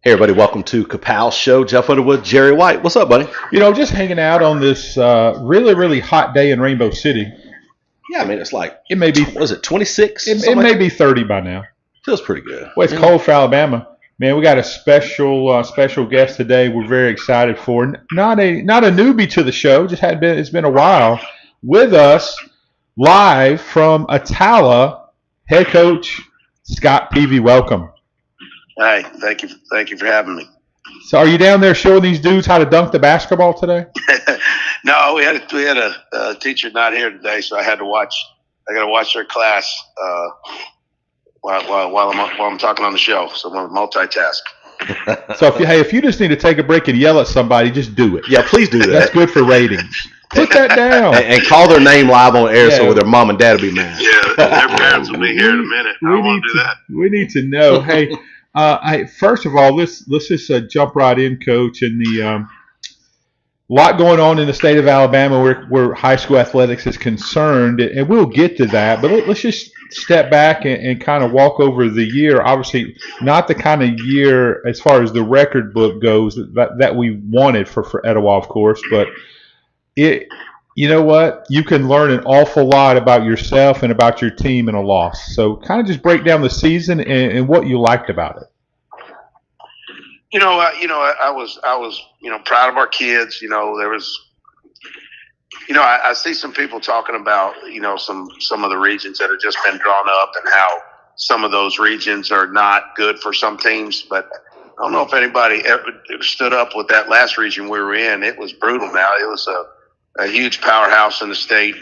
Hey everybody, welcome to KAPOW Show. Jeff Underwood, Jerry White. What's up, buddy? Just hanging out on this really, really hot day in Rainbow City. Yeah, I mean, it's like, It may be, was it 26? it may be 30 by now. Feels pretty good. Well, it's cold for Alabama. Man, we got a special guest today. We're very excited for. Not a newbie to the show. It's been a while. With us live from Etowah, head coach Scott Peavy. Welcome. Hi, thank you for having me. So, are you down there showing these dudes how to dunk the basketball today? No, we had a teacher not here today, so I got to watch their class while I'm talking on the show. So I'm multitask. So if you just need to take a break and yell at somebody, just do it. Yeah, please do that. That's good for ratings. Put that down. And call their name live on air so their mom and dad will be mad. Yeah, their parents will be here in a minute. I don't want to do that. We need to know. Hey, first of all, let's just jump right in, Coach. And the lot going on in the state of Alabama where high school athletics is concerned, and we'll get to that. But let's just step back and kind of walk over the year. Obviously, not the kind of year as far as the record book goes that we wanted for Etowah, of course, but you know what? You can learn an awful lot about yourself and about your team in a loss. So kind of just break down the season and what you liked about it. I was proud of our kids. There was, I see some people talking about, some of the regions that have just been drawn up and how some of those regions are not good for some teams. But I don't know if anybody ever stood up with that last region we were in. It was brutal. Now it was a huge powerhouse in the state.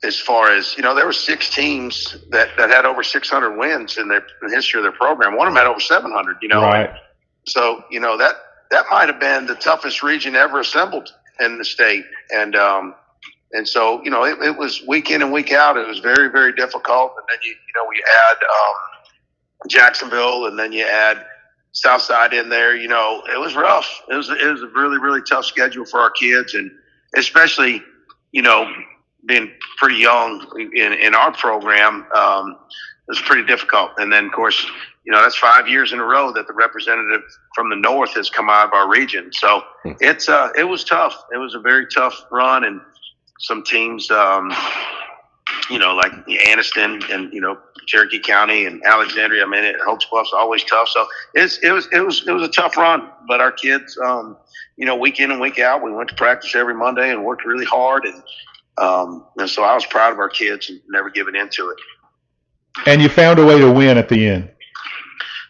As far as, there were 6 teams that had over 600 wins in the history of their program. One of them had over 700, Right. So, that might have been the toughest region ever assembled in the state. And so, it was week in and week out. It was very, very difficult. And then, we add Jacksonville, and then you add Southside in there. It was rough. It was a really, really tough schedule for our kids, and especially, being pretty young in our program, it was pretty difficult. And then, of course, that's 5 years in a row that the representative from the north has come out of our region. So it was tough. It was a very tough run, and some teams, like Anniston and Cherokee County and Alexandria. I mean, Hopes Bluff's always tough. So it was a tough run. But our kids, week in and week out, we went to practice every Monday and worked really hard. And so I was proud of our kids and never giving into it. And you found a way to win at the end.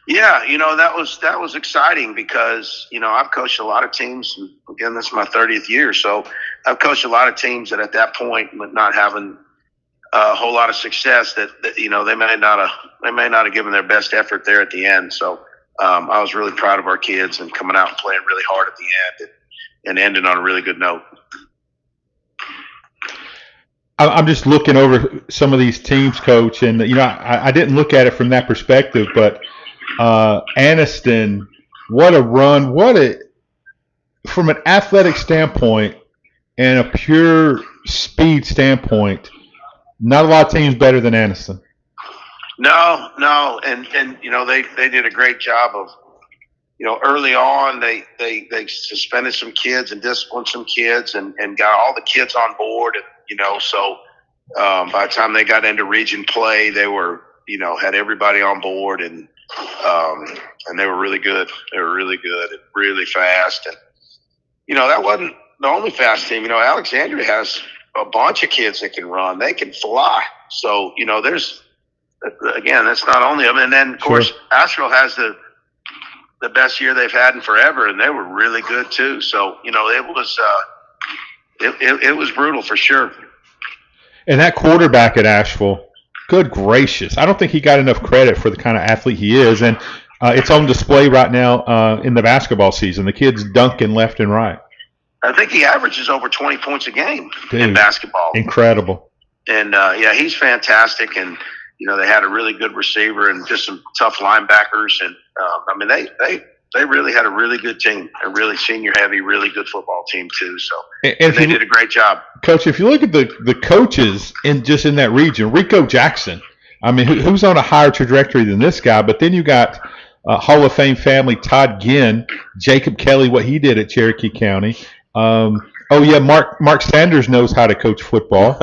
Yeah, that was exciting because, I've coached a lot of teams. And again, this is my 30th year. So I've coached a lot of teams that at that point, with not having a whole lot of success, that they may not have given their best effort there at the end. So I was really proud of our kids and coming out and playing really hard at the end and ending on a really good note. I'm just looking over some of these teams, Coach, and I didn't look at it from that perspective, but Anniston, what a run! From an athletic standpoint and a pure speed standpoint, not a lot of teams better than Anniston. No, and they did a great job of, early on they suspended some kids and disciplined some kids and got all the kids on board. And, so by the time they got into region play, they were, had everybody on board, and they were really good. They were really good and really fast. And, that wasn't the only fast team. Alexandria has a bunch of kids that can run. They can fly. So, there's, again, that's not only them. And then, of course, Asheville has the best year they've had in forever, and they were really good too. So, it was brutal for sure. And that quarterback at Asheville, good gracious, I don't think he got enough credit for the kind of athlete he is. And it's on display right now in the basketball season. The kid's dunking left and right. I think he averages over 20 points a game in basketball. Incredible. And, he's fantastic. And, they had a really good receiver and just some tough linebackers. And, they really had a really good team, a really senior-heavy, really good football team too. So and they did a great job. Coach, if you look at the coaches in that region, Rico Jackson, I mean, who's on a higher trajectory than this guy? But then you got Hall of Fame family, Todd Ginn, Jacob Kelly, what he did at Cherokee County. Mark Sanders knows how to coach football.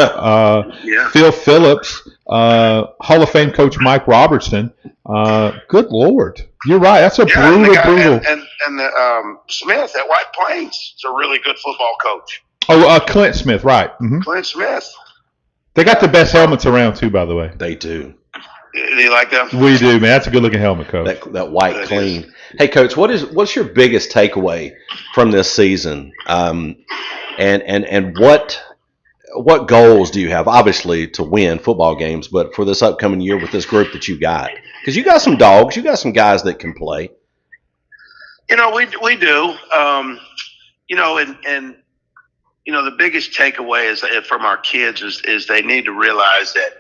Phil Phillips, Hall of Fame coach Mike Robertson. Good Lord. You're right. That's a brutal. And the Smith at White Plains is a really good football coach. Clint Smith, right. Mm-hmm. Clint Smith. They got the best helmets around, too, by the way. They do. Do you like them? We do, man. That's a good-looking helmet, Coach. That white clean. Hey, Coach, what's your biggest takeaway from this season? And what goals do you have? Obviously, to win football games, but for this upcoming year with this group that you got, because you got some dogs, you got some guys that can play. We do. The biggest takeaway is from our kids is they need to realize that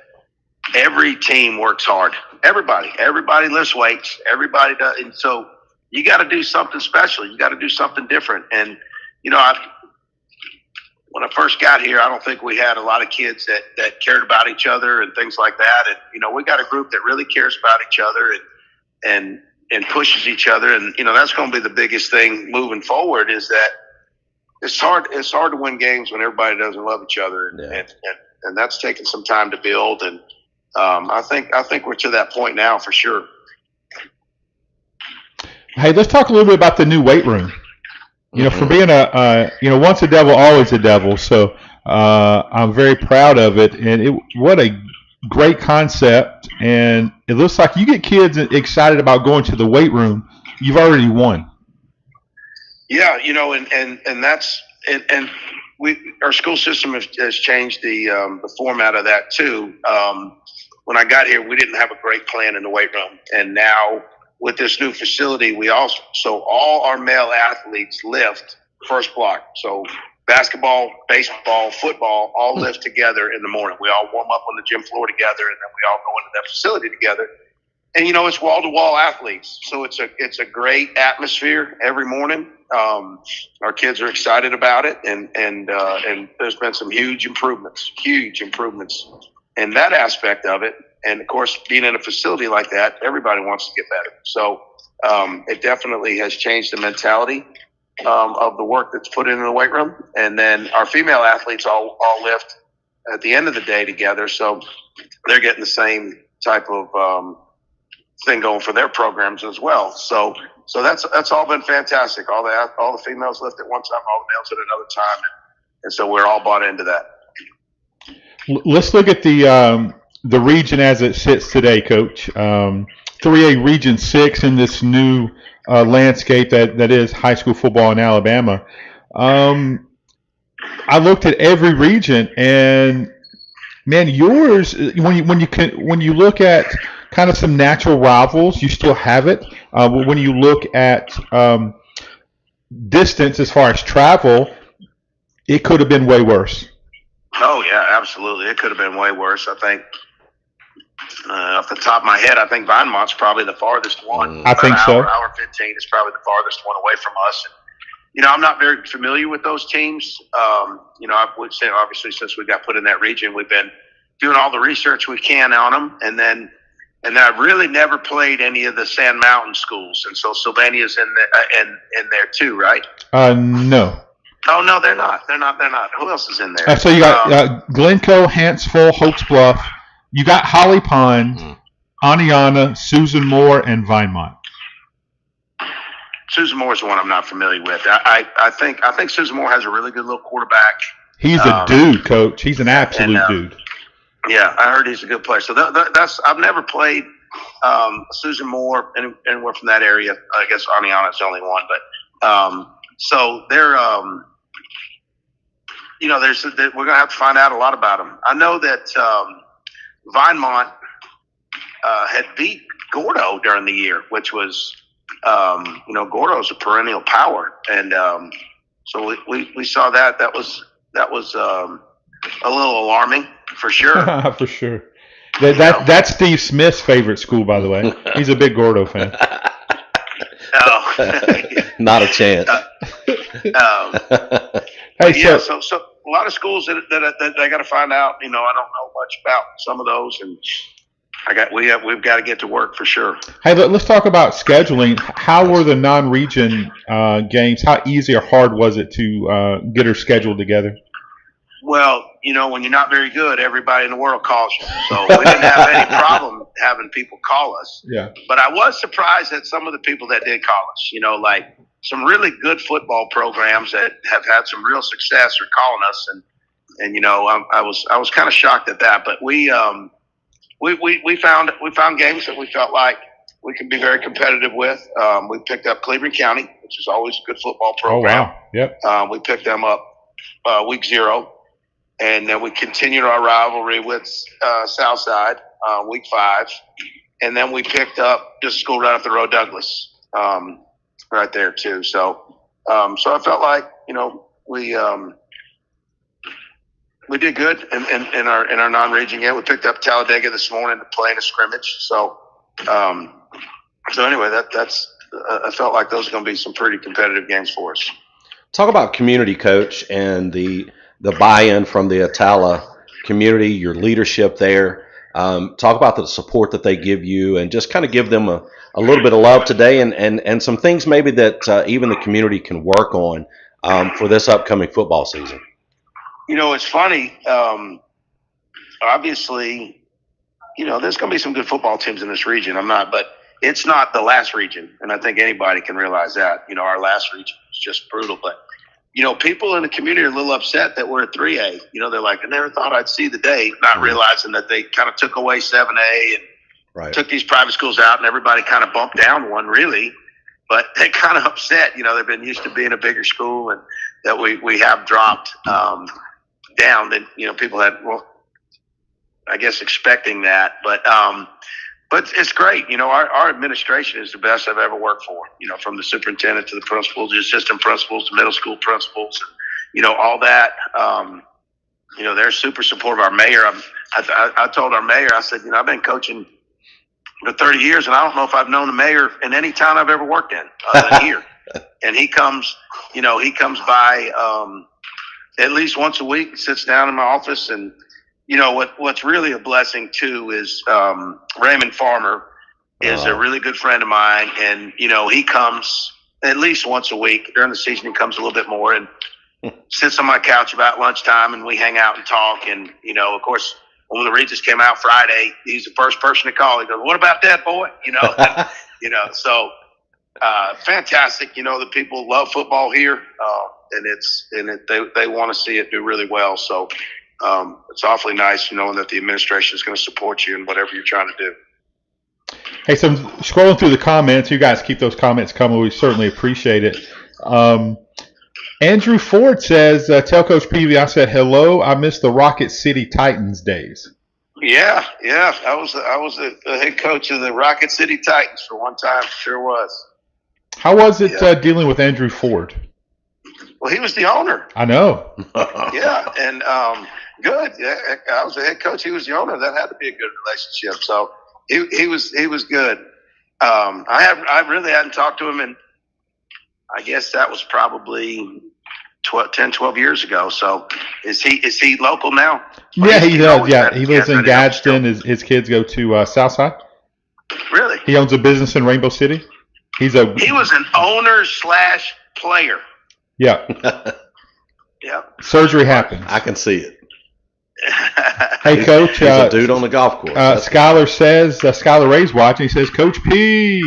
every team works hard. Everybody lifts weights. Everybody does, and so you got to do something special. You got to do something different. And when I first got here, I don't think we had a lot of kids that cared about each other and things like that. And we got a group that really cares about each other and pushes each other. And that's going to be the biggest thing moving forward. Is that it's hard to win games when everybody doesn't love each other, and that's taken some time to build. And I think we're to that point now for sure. Hey, let's talk a little bit about the new weight room. For being once a devil, always a devil. So I'm very proud of it, and what a great concept. And it looks like you get kids excited about going to the weight room. You've already won. Yeah, and that's and our school system has changed the format of that too. When I got here, we didn't have a great plan in the weight room, and now with this new facility, all our male athletes lift first block. So basketball, baseball, football, all lift together in the morning. We all warm up on the gym floor together, and then we all go into that facility together. And it's wall to wall athletes, so it's a great atmosphere every morning. Our kids are excited about it, and there's been some huge improvements in that aspect of it. And of course, being in a facility like that, everybody wants to get better. So it definitely has changed the mentality of the work that's put into the weight room. And then our female athletes all lift at the end of the day together, so they're getting the same type of thing going for their programs as well. So that's all been fantastic. All the females lift at one time, all the males at another time, and so we're all bought into that. Let's look at the region as it sits today, Coach. 3A Region 6 in this new landscape that is high school football in Alabama. I looked at every region, and man, yours when you look at kind of some natural rivals, you still have it. When you look at distance as far as travel, it could have been way worse. Oh, yeah, absolutely. It could have been way worse. I think, off the top of my head, I think Vinemont's probably the farthest one. I think so. Hour 15 is probably the farthest one away from us. And, I'm not very familiar with those teams. I would say, obviously, since we got put in that region, we've been doing all the research we can on them. And then I've really never played any of the Sand Mountain schools. And so Sylvania's in there too, right? No. Oh, no, they're not. They're not. Who else is in there? So you got Glencoe, Hanceville, Hopes Bluff. You got Holly Pond, Aniana, Susan Moore, and Vinemont. Susan Moore is the one I'm not familiar with. I think Susan Moore has a really good little quarterback. He's a dude, Coach. He's an absolute dude. Yeah, I heard he's a good player. So that's I've never played Susan Moore anywhere from that area. I guess Aniana is the only one, but so they're we're gonna have to find out a lot about them. I know that Vinemont had beat Gordo during the year, which was Gordo's a perennial power, and so we saw that. That was a little alarming for sure. For sure. That's Steve Smith's favorite school, by the way. He's a big Gordo fan. Oh, not a chance. Hey, so a lot of schools that I got to find out. I don't know much about some of those, and we've got to get to work for sure. Hey, let's talk about scheduling. How were the non-region games? How easy or hard was it to get her scheduled together? Well, when you're not very good, everybody in the world calls you. So we didn't have any problem having people call us. Yeah. But I was surprised at some of the people that did call us. Like some really good football programs that have had some real success are calling us, and I was kind of shocked at that. But we found games that we felt like we could be very competitive with. We picked up Cleveland County, which is always a good football program. Oh wow! Yep. We picked them up week 0. And then we continued our rivalry with Southside week 5. And then we picked up just a school right up the road, Douglas, right there too. So I felt like, we did good in our non-region game. We picked up Talladega this morning to play in a scrimmage. So anyway, that's I felt like those are going to be some pretty competitive games for us. Talk about community, Coach, and the buy-in from the Etowah community, your leadership there. Talk about the support that they give you, and just kind of give them a little bit of love today, and some things maybe that even the community can work on for this upcoming football season. It's funny. Obviously, there's going to be some good football teams in this region. But it's not the last region, and I think anybody can realize that. Our last region was just brutal, but people in the community are a little upset that we're at 3A. They're like, I never thought I'd see the day, not realizing that they kind of took away 7A and took these private schools out, and everybody kind of bumped down one, really. But they're kind of upset. They've been used to being a bigger school, and that we have dropped down. That people had, I guess, expecting that. But it's great. Our administration is the best I've ever worked for. From the superintendent to the principals, the assistant principals, the middle school principals, all that. They're super supportive. Our mayor, I told our mayor, I said, I've been coaching for 30 years, and I don't know if I've known the mayor in any town I've ever worked in other than here. And he comes by at least once a week, sits down in my office, and what's really a blessing too is Raymond Farmer is a really good friend of mine, and he comes at least once a week. During the season, he comes a little bit more and sits on my couch about lunchtime, and we hang out and talk. And of course, when the Regis came out Friday, he's the first person to call. He goes, "What about that, boy?" So fantastic. The people love football here, and they want to see it do really well. So. It's awfully nice knowing that the administration is going to support you in whatever you're trying to do. Hey, so I'm scrolling through the comments. You guys keep those comments coming. We certainly appreciate it. Andrew Ford says, tell Coach Peavy I said hello. I miss the Rocket City Titans days. Yeah. I was the head coach of the Rocket City Titans for one time. Sure was. How was it dealing with Andrew Ford? Well, he was the owner. I know. Yeah, and good. Yeah, I was the head coach. He was the owner. That had to be a good relationship. So he was good. I really hadn't talked to him, and I guess that was probably 10, 12 years ago. So is he local now? Yeah, he does. Yeah, he lives in Gadsden. His kids go to Southside. Really? He owns a business in Rainbow City. He was an owner/player. Yeah. Yeah. Surgery happened. I can see it. Hey, Coach. He's a dude on the golf course. Skylar says, Skylar Ray's watching. He says, Coach P.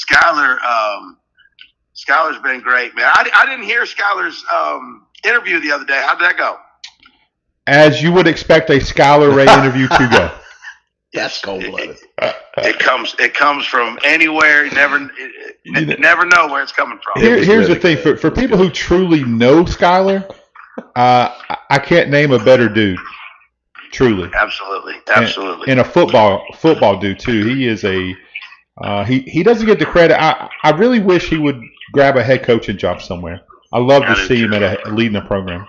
Skylar's been great, man. I didn't hear Skylar's interview the other day. How did that go? As you would expect a Skylar Ray interview to go. That's cold-blooded. It comes from anywhere. You never know where it's coming from. Here's the thing. For people who truly know Skylar, I can't name a better dude. Truly. Absolutely. And a football dude, too. He is he doesn't get the credit. I really wish he would grab a head coaching job somewhere. I love to see him leading a program.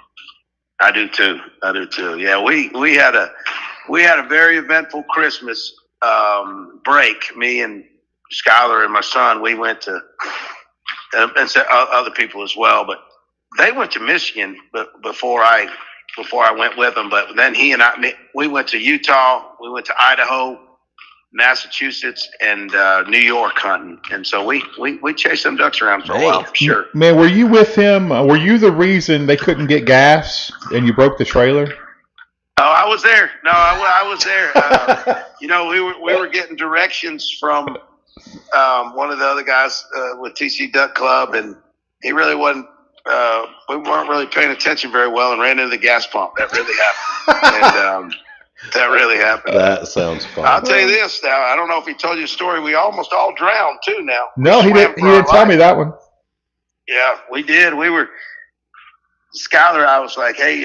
I do too. Yeah, we had a very eventful Christmas break. Me and Skylar and my son, we went to, and other people as well, but they went to Michigan before I before I went with him. But then we went to Utah, we went to Idaho, Massachusetts, and New York hunting. And so we chased them ducks around for a while, for sure. Man, were you with him? Were you the reason they couldn't get gas and you broke the trailer? Oh, I was there. No, I was there. We were getting directions from one of the other guys with TC Duck Club, and he really wasn't. We weren't really paying attention very well, and ran into the gas pump. That really happened. And that really happened. That sounds fun. I'll tell you this now. I don't know if he told you the story. We almost all drowned too. Now. No, he didn't. He didn't tell me that one. Yeah, we did. We were Skyler. I was like, hey,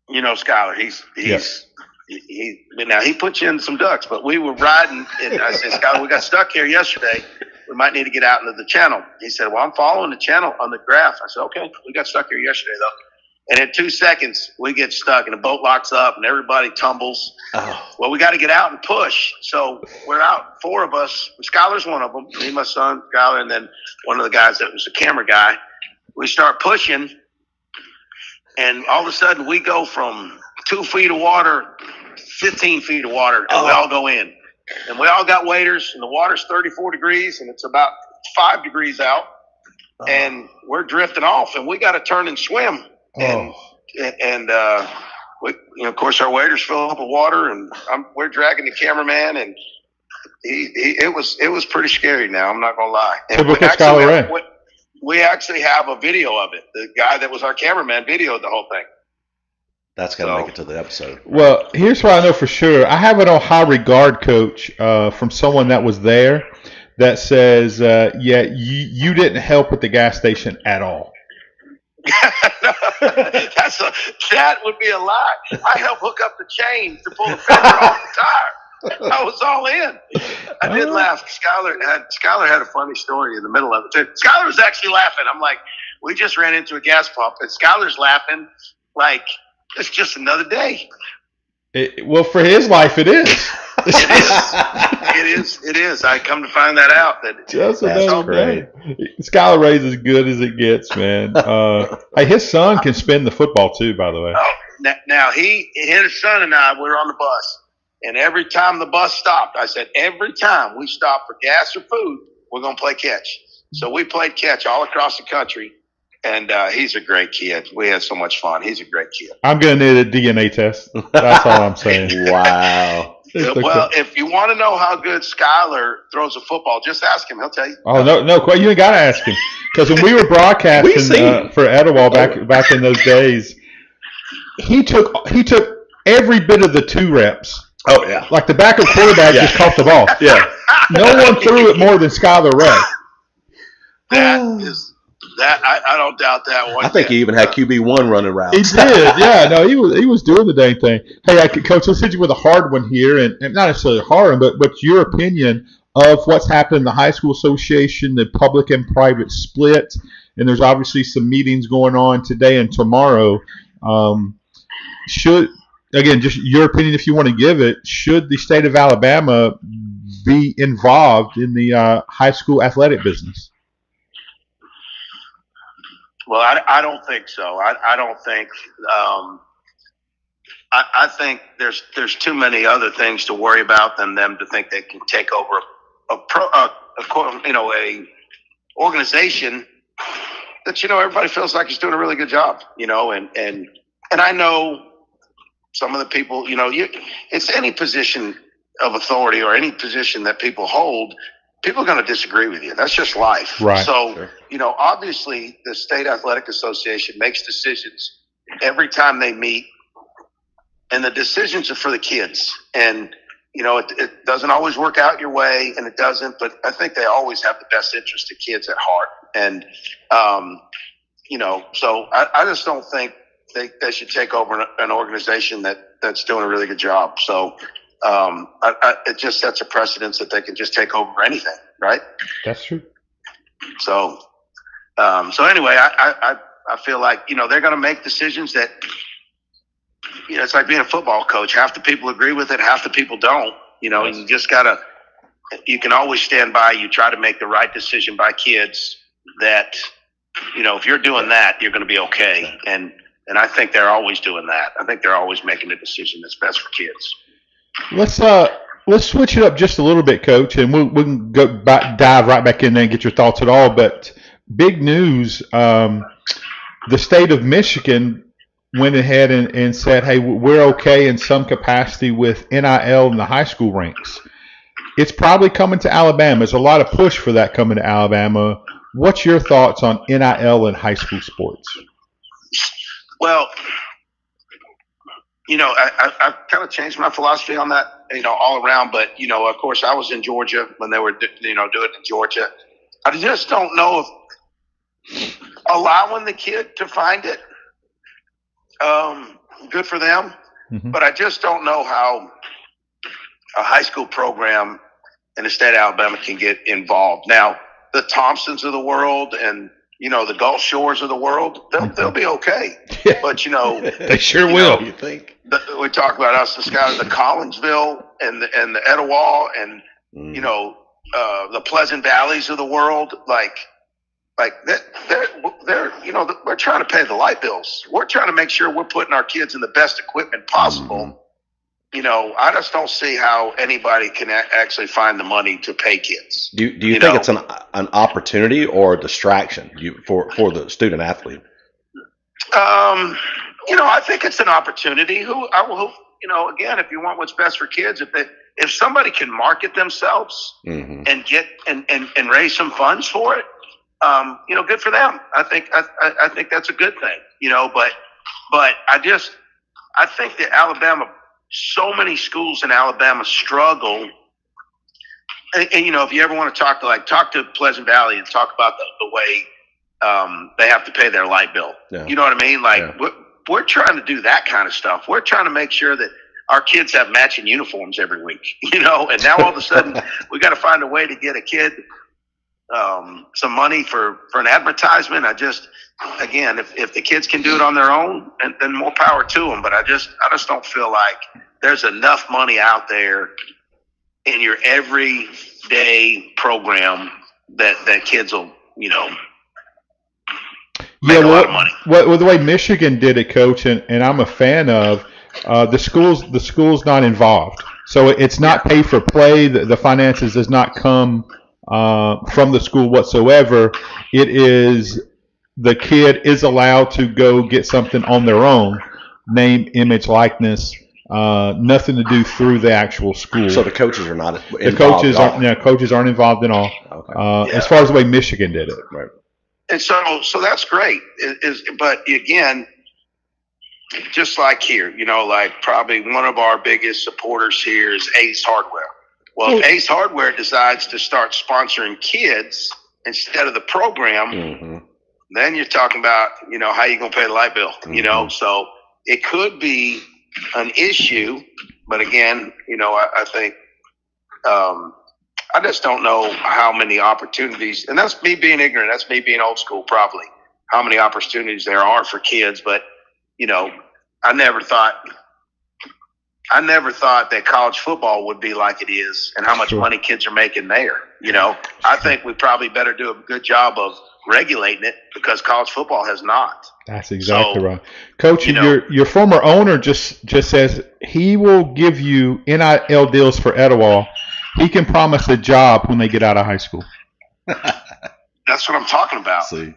Skyler. He put you in some ducks, but we were riding. And I said, Skyler, we got stuck here yesterday. We might need to get out into the channel. He said, well, I'm following the channel on the graph. I said, okay, we got stuck here yesterday, though. And in 2 seconds, we get stuck, and the boat locks up, and everybody tumbles. Oh. Well, we got to get out and push. So we're out, 4 of us. Skyler's one of them, me, my son, Skyler, and then one of the guys that was a camera guy. We start pushing, and all of a sudden, we go from 2 feet of water, 15 feet of water, and we all go in. And we all got waders, and the water's 34 degrees, and it's about 5 degrees out. And we're drifting off, and we got to turn and swim. And of course, our waders fill up with water, and we're dragging the cameraman, and it was pretty scary. Now, I'm not gonna lie. And we actually have a video of it. The guy that was our cameraman videoed the whole thing. That's got to make it to the episode. Well, here's what I know for sure. I have it on high regard, Coach, from someone that was there that says, you didn't help at the gas station at all. That would be a lie. I helped hook up the chain to pull the fender off the tire. I was all in. I did laugh. Skyler had a funny story in the middle of it too. Skyler was actually laughing. I'm like, we just ran into a gas pump, and Skyler's laughing like it's just another day. Well, for his life, it is. It is. I come to find that out. That's great. Skylar Ray's as good as it gets, man. Hey, his son can spin the football too, by the way. Oh, now his son and I, we were on the bus, and every time the bus stopped, I said, every time we stop for gas or food, we're gonna play catch. So we played catch all across the country. And he's a great kid. We had so much fun. He's a great kid. I'm going to need a DNA test. That's all I'm saying. Wow. Well, if you want to know how good Skyler throws a football, just ask him. He'll tell you. Oh, no, you ain't got to ask him. Because when we were broadcasting for Etowah back in those days, he took every bit of the 2 reps. Oh, yeah. Like the backup quarterback just caught the ball. Yeah. No one threw it more than Skyler Ray. That I don't doubt that one. I think he even had QB1 running around. He did, yeah. No, he was doing the dang thing. Hey, Coach, let's hit you with a hard one here, and not necessarily a hard one, but your opinion of what's happened in the high school association, the public and private split, and there's obviously some meetings going on today and tomorrow. Just your opinion, if you want to give it, should the state of Alabama be involved in the high school athletic business? Well, I don't think so. I don't think. I think there's too many other things to worry about than them to think they can take over a organization that everybody feels like is doing a really good job. And I know some of the people. It's any position of authority or any position that people hold. People are going to disagree with you. That's just life. Right. So, sure. Obviously the State Athletic Association makes decisions every time they meet, and the decisions are for the kids. And, it doesn't always work out your way, and it doesn't, but I think they always have the best interest of kids at heart. And, so I just don't think they should take over an organization that's doing a really good job. So, it just sets a precedence that they can just take over anything, right? That's true. So anyway, I feel like they're going to make decisions that it's like being a football coach. Half the people agree with it, half the people don't. And you just gotta. You can always stand by. You try to make the right decision by kids. That if you're doing that, you're going to be okay. And And I think they're always doing that. I think they're always making the decision that's best for kids. Let's switch it up just a little bit, Coach, and we can dive right back in there and get your thoughts at all. But big news: the state of Michigan went ahead and said, "Hey, we're okay in some capacity with NIL in the high school ranks." It's probably coming to Alabama. There's a lot of push for that coming to Alabama. What's your thoughts on NIL in high school sports? Well, I've kind of changed my philosophy on that, all around. But, of course, I was in Georgia when they were, doing it in Georgia. I just don't know if allowing the kid to find it, good for them. Mm-hmm. But I just don't know how a high school program in the state of Alabama can get involved. Now, the Thompsons of the world and, the Gulf Shores of the world, they'll be okay. But, they sure will. You think? We talk about us, the guys, the Collinsville and the Etowah and, the Pleasant Valleys of the world, like they're we're trying to pay the light bills. We're trying to make sure we're putting our kids in the best equipment possible. Mm-hmm. I just don't see how anybody can actually find the money to pay kids. Do you think it's an opportunity or a distraction for the student athlete? I think it's an opportunity. Again, if you want what's best for kids, if somebody can market themselves mm-hmm. and get and raise some funds for it, good for them. I think that's a good thing. But I think that Alabama. So many schools in Alabama struggle, and if you ever want to talk to Pleasant Valley and talk about the way they have to pay their light bill. Yeah. You know what I mean? We're trying to do that kind of stuff. We're trying to make sure that our kids have matching uniforms every week. And now all of a sudden we got to find a way to get a kid some money for an advertisement. Again, if the kids can do it on their own, and then more power to them. But I just don't feel like there's enough money out there in your everyday program that kids will, make a lot of money. Well, the way Michigan did it, Coach, and I'm a fan of, the school's not involved. So it's not pay for play. The finances does not come from the school whatsoever. It is the kid is allowed to go get something on their own, name, image, likeness, nothing to do through the actual school. So the coaches are not involved. Coaches aren't involved at all. Okay. As far as the way Michigan did it. Right. And so that's great. But again, just like here, probably one of our biggest supporters here is Ace Hardware. Well, if Ace Hardware decides to start sponsoring kids instead of the program, mm-hmm. then you're talking about, how you going to pay the light bill, mm-hmm. So it could be an issue, but again, I think I just don't know how many opportunities, and that's me being ignorant, that's me being old school probably, how many opportunities there are for kids, but, I never thought that college football would be like it is and how much money kids are making there. I think we probably better do a good job of regulating it because college football has not. That's exactly right. Coach, your former owner just says he will give you NIL deals for Etowah. He can promise a job when they get out of high school. That's what I'm talking about. See.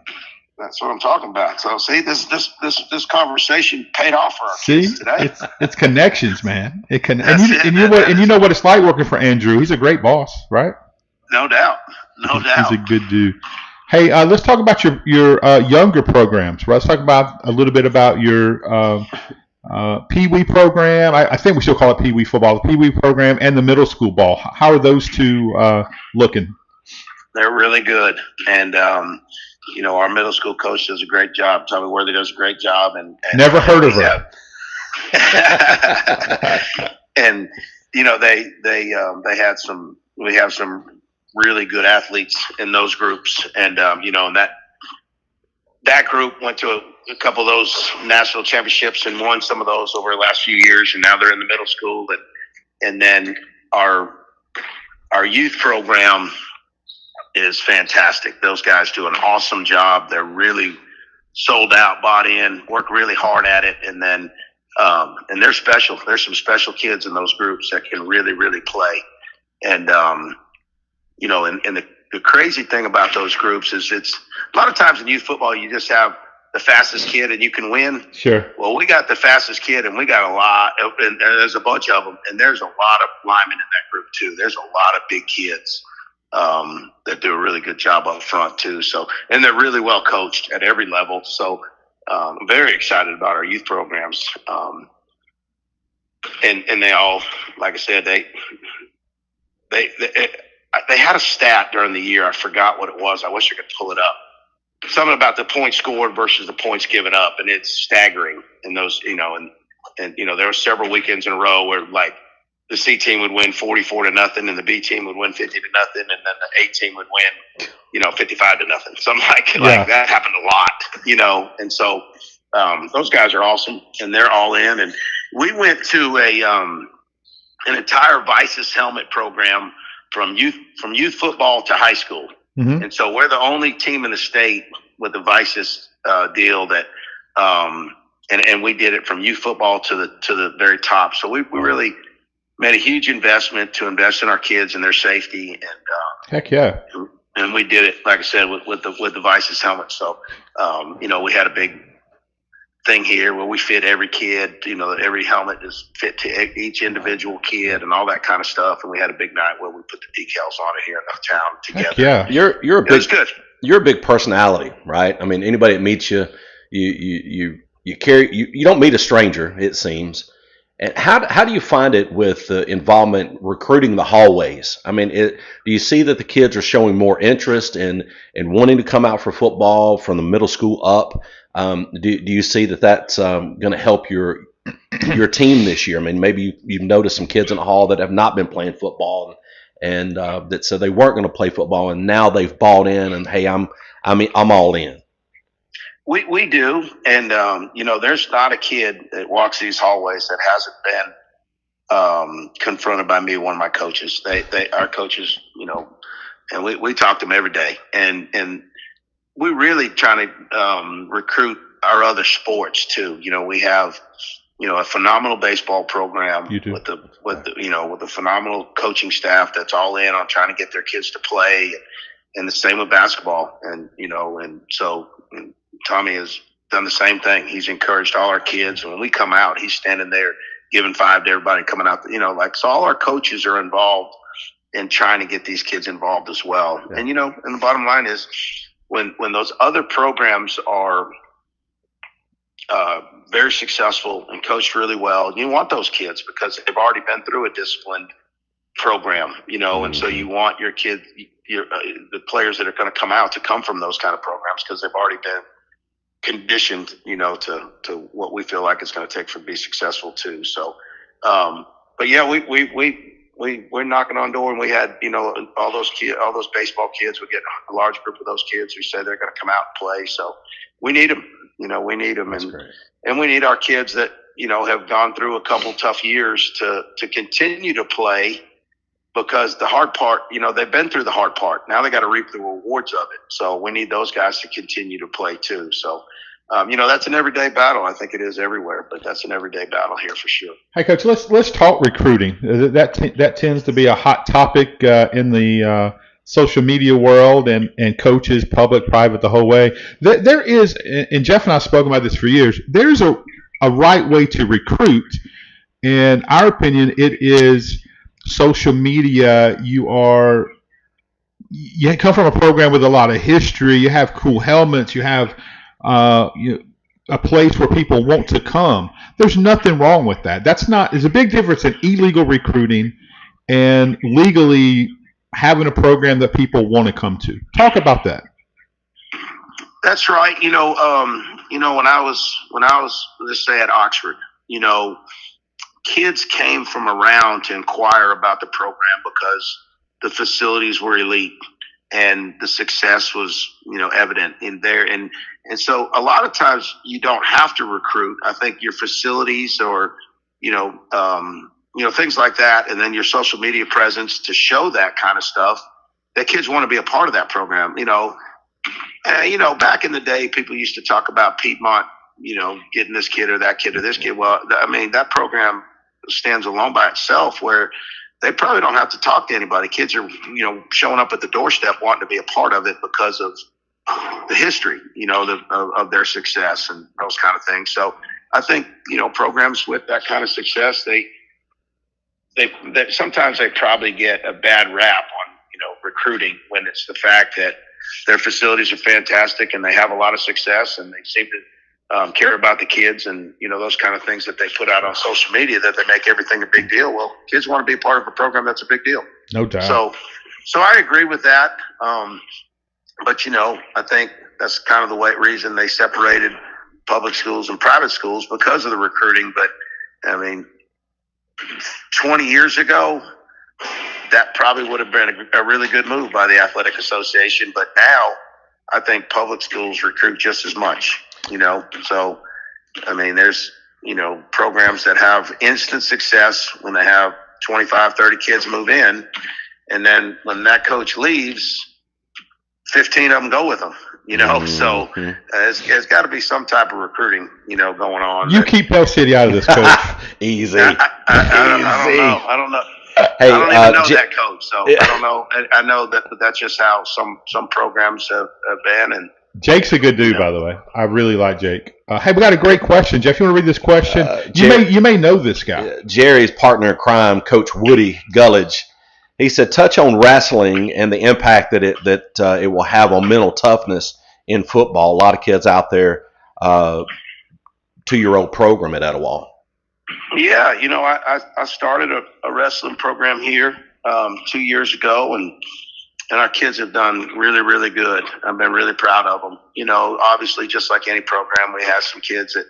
That's what I'm talking about. So, see, this conversation paid off for our kids today. It's connections, man. And you know what it's like working for Andrew. He's a great boss, right? No doubt. He's a good dude. Hey, let's talk about your younger programs. Let's talk about a little bit about your Peavy program. I think we should call it Peavy football. The Peavy program and the middle school ball. How are those two looking? They're really good, and our middle school coach does a great job. Tommy Worthy does a great job, and never heard of her. And they had some. We have some really good athletes in those groups, and and that group went to a couple of those national championships and won some of those over the last few years, and now they're in the middle school, and then our youth program is fantastic. Those guys do an awesome job. They're really sold out, bought in, work really hard at it, and then and they're special. There's some special kids in those groups that can really, really play. And and the crazy thing about those groups is it's a lot of times in youth football you just have the fastest kid and you can win. Sure. Well, we got the fastest kid and we got a lot, and there's a bunch of them, and there's a lot of linemen in that group too. There's a lot of big kids that do a really good job up front too. So, and they're really well coached at every level. So, I'm very excited about our youth programs. And they all, like I said, they had a stat during the year. I forgot what it was. I wish I could pull it up. Something about the points scored versus the points given up, and it's staggering. In those, and there were several weekends in a row where like the C team would win 44-0, and the B team would win 50-0, and then the A team would win, 55-0. Something like that happened a lot, and so those guys are awesome, and they're all in. And we went to an entire Vices helmet program from youth football to high school. Mm-hmm. And so we're the only team in the state with the Vices deal that, and we did it from youth football to the very top. So we really made a huge investment to invest in our kids and their safety. And heck yeah. And we did it, like I said, with the Vices helmet. So, we had a big thing here where we fit every kid, every helmet is fit to each individual kid and all that kind of stuff. And we had a big night where we put the decals on it here in the town together. Heck yeah. You're a big, good. You're a big personality, right? I mean, anybody that meets you, you carry, you don't meet a stranger, it seems. And how do you find it with the involvement recruiting the hallways? I mean, do you see that the kids are showing more interest in wanting to come out for football from the middle school up? Do you see that that's going to help your team this year? I mean, maybe you've noticed some kids in the hall that have not been playing football and that said they weren't going to play football, and now they've bought in and hey, I'm all in. We do, and there's not a kid that walks these hallways that hasn't been confronted by me, one of my coaches. Our coaches, and we talk to them every day, and we really try to recruit our other sports too. We have a phenomenal baseball program with a phenomenal coaching staff that's all in on trying to get their kids to play, and the same with basketball, and so Tommy has done the same thing. He's encouraged all our kids, and when we come out, he's standing there giving five to everybody coming out. So all our coaches are involved in trying to get these kids involved as well. Yeah. And and the bottom line is, when those other programs are very successful and coached really well, you want those kids because they've already been through a disciplined program, and so you want your kids, the players that are going to come out to come from those kind of programs because they've already been conditioned, to what we feel like it's going to take to be successful too. So, but yeah, we're knocking on door, and we had, all those baseball kids. We get a large group of those kids who say they're going to come out and play. So we need them, and we need our kids that, have gone through a couple tough years to continue to play, because the hard part, they've been through the hard part. Now they got to reap the rewards of it. So we need those guys to continue to play too. So, that's an everyday battle. I think it is everywhere, but that's an everyday battle here for sure. Hey, Coach, let's talk recruiting. That tends to be a hot topic in the social media world, and coaches, public, private, the whole way. There is, and Jeff and I have spoken about this for years, there's a right way to recruit. In our opinion, it is social media. You come from a program with a lot of history. You have cool helmets. You have a place where people want to come. There's nothing wrong with that. There's a big difference in illegal recruiting and legally having a program that people want to come to. Talk about that. That's right. When I was, let's say, at Oxford, kids came from around to inquire about the program because the facilities were elite and the success was, evident in there. And so a lot of times you don't have to recruit. I think your facilities or, things like that, and then your social media presence to show that kind of stuff, that kids want to be a part of that program. Back in the day, people used to talk about Piedmont, getting this kid or that kid or this kid. Well, I mean, that program stands alone by itself where they probably don't have to talk to anybody. Kids are, showing up at the doorstep wanting to be a part of it because of the history, of their success and those kind of things. So I think, programs with that kind of success, they sometimes they probably get a bad rap on, recruiting when it's the fact that their facilities are fantastic and they have a lot of success and they seem to care about the kids and, those kind of things that they put out on social media that they make everything a big deal. Well, kids want to be a part of a program that's a big deal. No doubt. So I agree with that. But, I think that's kind of the reason they separated public schools and private schools because of the recruiting. But, I mean, 20 years ago, that probably would have been a really good move by the Athletic Association. But now I think public schools recruit just as much, So, I mean, there's, programs that have instant success when they have 25, 30 kids move in. And then when that coach leaves, 15 of them go with them, So there's got to be some type of recruiting, going on. You keep Pell City out of this, coach. Easy. I don't know. Hey, I don't even know that coach, so I don't know. I know that that's just how some programs have been. And Jake's a good dude, by the way. I really like Jake. Hey, we got a great question, Jeff. You want to read this question? You may know this guy. Jerry's partner in crime, Coach Woody Gullidge. He said, touch on wrestling and the impact that it will have on mental toughness in football. A lot of kids out there, 2-year-old program at Etowah. Yeah, I started a wrestling program here 2 years ago, and our kids have done really, really good. I've been really proud of them. Obviously, just like any program, we had some kids that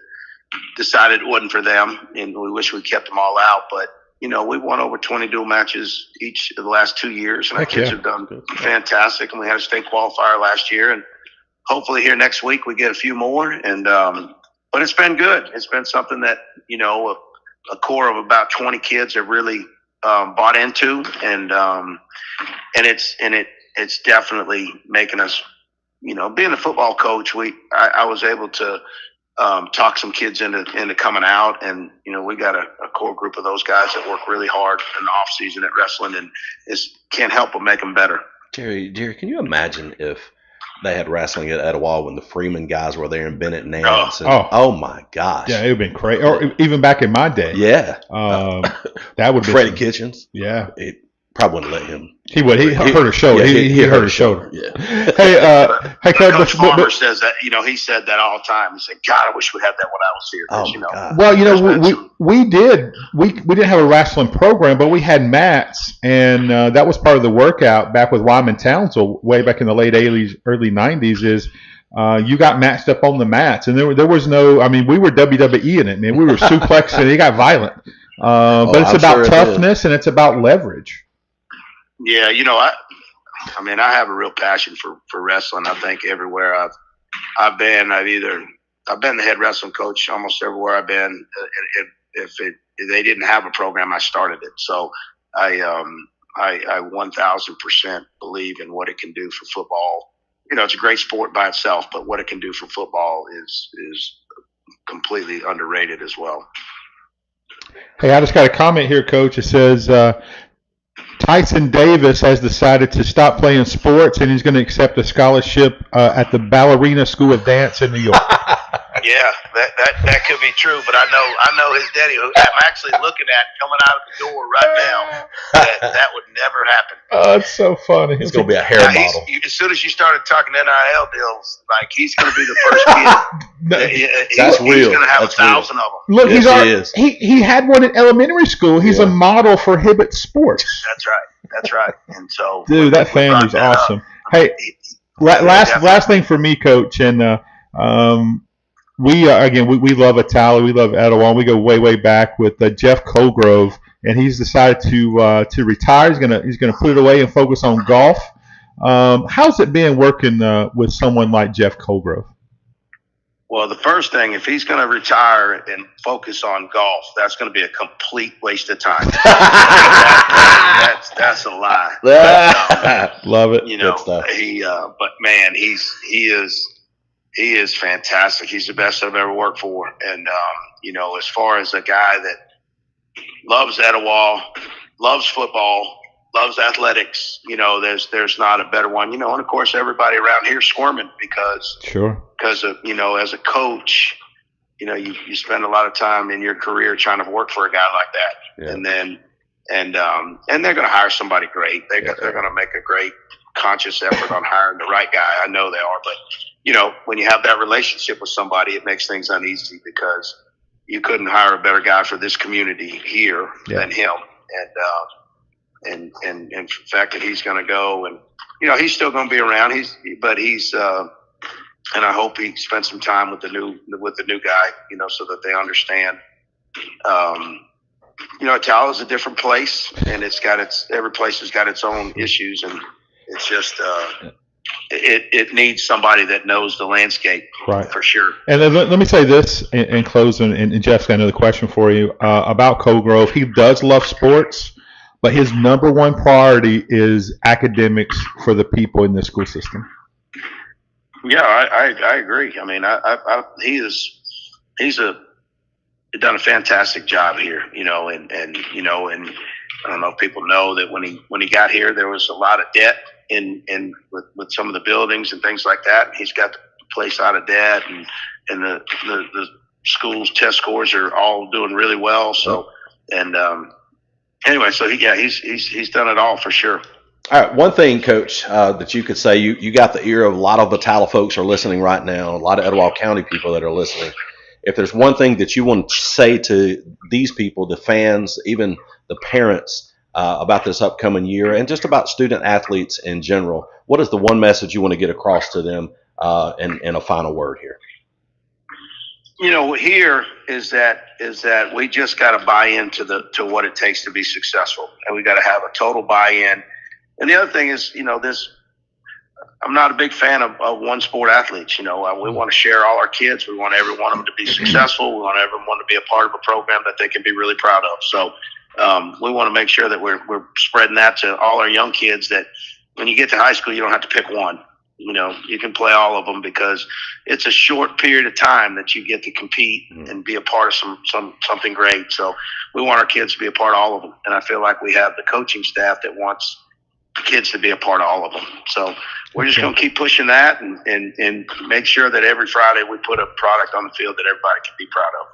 decided it wasn't for them, and we wish we kept them all out. But we won over 20 dual matches each of the last 2 years, and our kids have done fantastic. And we had a state qualifier last year, and hopefully here next week we get a few more. And but it's been good. It's been something that a core of about 20 kids have really bought into, and it's definitely making us, being a football coach. I was able to talk some kids into coming out, and we got a core group of those guys that work really hard in the off season at wrestling, and can't help but make them better. Jerry, can you imagine if they had wrestling at Etowah when the Freeman guys were there and Bennett and Nance? Oh my gosh! Yeah, it would have been crazy. Or even back in my day. Yeah, that would be Freddie Kitchens. Yeah, it probably wouldn't let him. He would. He hurt his shoulder. Yeah, he hurt his shoulder. Yeah. Hey, Coach Farmer says that. He said that all the time. He said, "God, I wish we had that when I was here." God. Well, we did. We didn't have a wrestling program, but we had mats, and that was part of the workout back with Wyman Townsville way back in the late 80s, early 90s. Is you got matched up on the mats, and there was no. I mean, we were WWE in it, man. We were suplexing. It got violent. But it's about toughness and it's about leverage. Yeah, I mean, I have a real passion for wrestling. I think everywhere I've been, I've been the head wrestling coach almost everywhere I've been. If they didn't have a program, I started it. So I 1,000% believe in what it can do for football. It's a great sport by itself, but what it can do for football is completely underrated as well. Hey, I just got a comment here, Coach. It says Tyson Davis has decided to stop playing sports, and he's going to accept a scholarship at the Ballerina School of Dance in New York. Yeah, that could be true, but I know his daddy, who I'm actually looking at coming out of the door right now, that would never happen. Oh, it's so funny. He's going to be a hair model. As soon as you started talking NIL deals, he's going to be the first kid. That's real. He's going to have 1,000 of them. Look, yes, he had one in elementary school. He's a model for Hibbett Sports. That's right. And so, dude, that family's awesome. Hey, last thing for me, Coach, and we love Etowah, we love Etowah. We go way back with Jeff Colgrove, and he's decided to retire. He's gonna put it away and focus on golf. How's it been working with someone like Jeff Colgrove? Well, the first thing, if he's going to retire and focus on golf, that's going to be a complete waste of time. That's a lie. Love it. You know, Good stuff. but man, he is fantastic. He's the best I've ever worked for. And, you know, as far as a guy that loves Etowah, loves football, loves athletics, you know, there's not a better one, you know, and of course everybody around here squirming because of, you know, as a coach, you know, you spend a lot of time in your career trying to work for a guy like that. Yeah. And then, and they're going to hire somebody great. They're going to make a great conscious effort on hiring the right guy. I know they are, but you know, when you have that relationship with somebody, it makes things uneasy because you couldn't hire a better guy for this community here than him. And the fact that he's going to go, and you know, he's still going to be around. And I hope he spends some time with the new guy, you know, so that they understand. You know, Etowah is a different place, and every place has got its own issues, and it's just it needs somebody that knows the landscape, for sure. And then let me say this in closing, and Jeff's got another question for you about Cole Grove. He does love sports, but his number one priority is academics for the in the school system. Yeah, I agree. I mean, he's done a fantastic job here, you know, and you know, and I don't know if people know that when he got here, there was a lot of debt with some of the buildings and things like that. He's got the place out of debt, and the school's test scores are all doing really well. So, and anyway, so he's done it all for sure. All right, one thing, Coach, that you could say, you got the ear of a lot of the Etowah folks are listening right now, a lot of Etowah County people that are listening. If there's one thing that you want to say to these people, the fans, even the parents, about this upcoming year and just about student athletes in general, what is the one message you want to get across to them in a final word here? You know, here is that we just got to buy into to what it takes to be successful, and we got to have a total buy-in. And the other thing is, you know, I'm not a big fan of one sport athletes. You know, we want to share all our kids. We want every one of them to be successful. We want everyone to be a part of a program that they can be really proud of. So we want to make sure that we're spreading that to all our young kids, that when you get to high school, you don't have to pick one. You know, you can play all of them because it's a short period of time that you get to compete and be a part of something great. So we want our kids to be a part of all of them. And I feel like we have the coaching staff that wants the kids to be a part of all of them. So we're just going to keep pushing that and make sure that every Friday we put a product on the field that everybody can be proud of.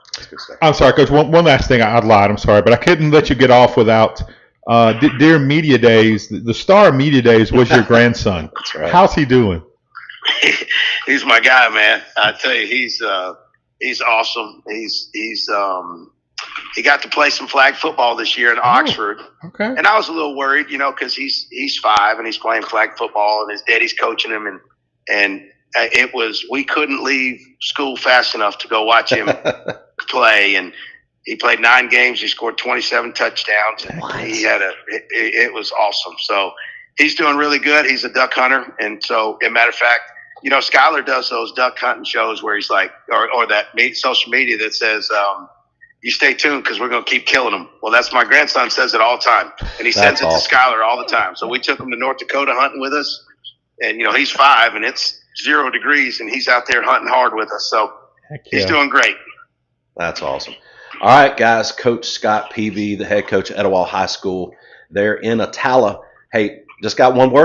I'm sorry, Coach. One last thing. I lied. I'm sorry, but I couldn't let you get off without during media days. The star of media days was your grandson. That's right. How's he doing? He's my guy, man. I tell you, he's awesome. He got to play some flag football this year in Oxford. Okay. And I was a little worried, you know, because he's 5 and he's playing flag football and his daddy's coaching him, and we couldn't leave school fast enough to go watch him play. And he played 9 games. He scored 27 touchdowns. And it was awesome. So he's doing really good. He's a duck hunter. And so, as a matter of fact, you know, Skylar does those duck hunting shows where he's like, or that social media that says, you stay tuned because we're going to keep killing them. Well, that's my grandson says it all the time. And he sends it to Skylar all the time. So we took him to North Dakota hunting with us. And, you know, he's 5 and it's 0 degrees and he's out there hunting hard with us. So he's doing great. That's awesome. All right, guys. Coach Scott Peavy, the head coach at Etowah High School there in Etowah. Hey, just got one word